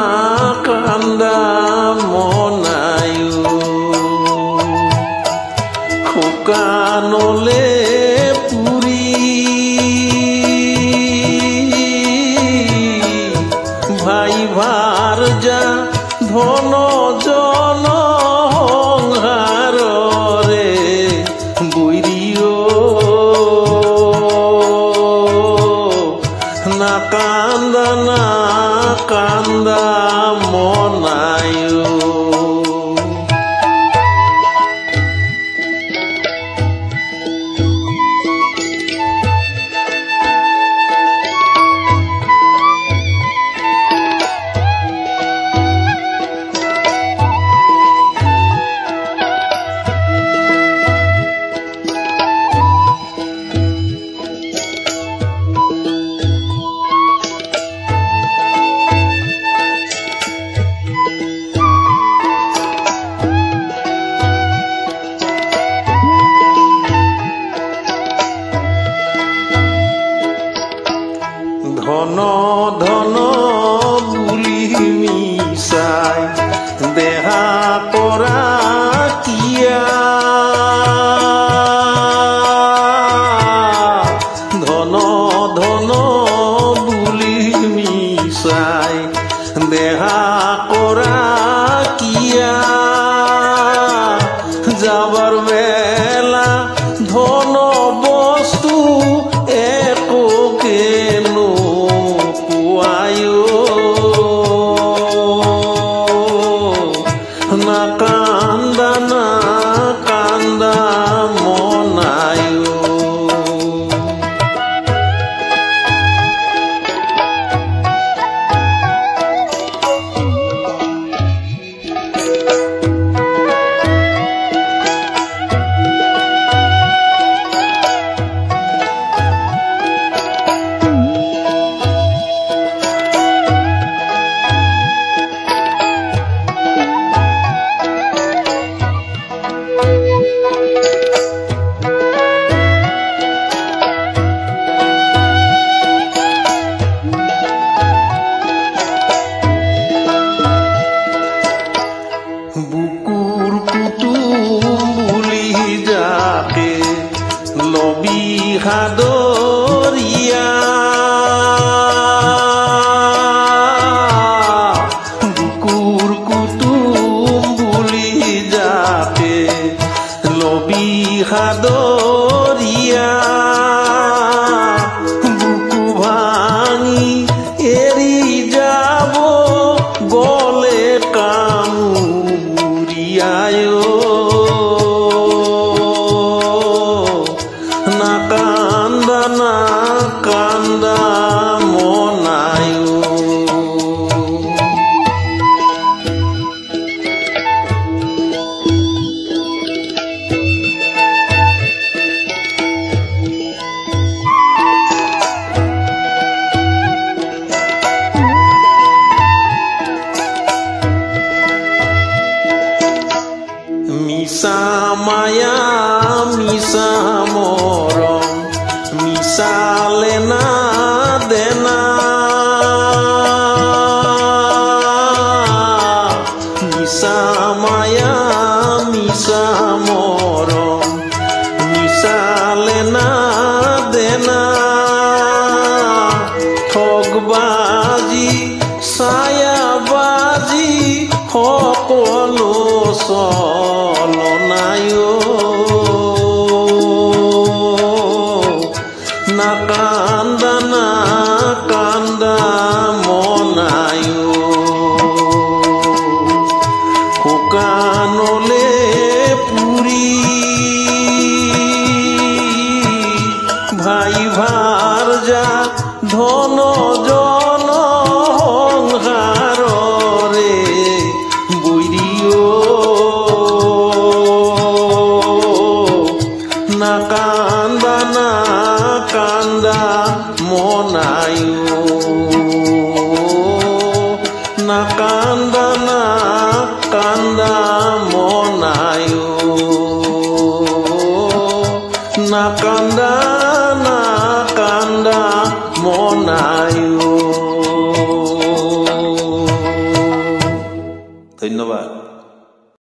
nakanda monayu khukanole puri bhai bharja dhono jono harore buirio nakanda monayu ধন ধন বুলি মিছাই দেহা কৰা কিয়া ধন ধন বুলি মিছাই দেহা কৰা কিয়া যাবৰ বেলা ধন বস্তু একোকেনো nakanda monayu বুকুর কুতুম বুলি যাকে লবি হাদরিয়া বুকুর কুতুম বুলি যাকে লবি হাদরিয়া বুকু ভাঙি এৰি যাব গলে কামুরিয়ায়ো nakanda monayu misa maya misa morom misa lena dena misa maya misa morom misa lena dena ঠগবাজি ছায়াবাজি সকলো চলনায়ো nakanda monayu ধন জন সংসাৰৰে বুঢ়ীও নাকান্দা নাকান্দা মনায়ো নাকান্দা নাকান্দা মনায়ো নাকান্দা নাকান্দা মনায়ো। ধন্যবাদ।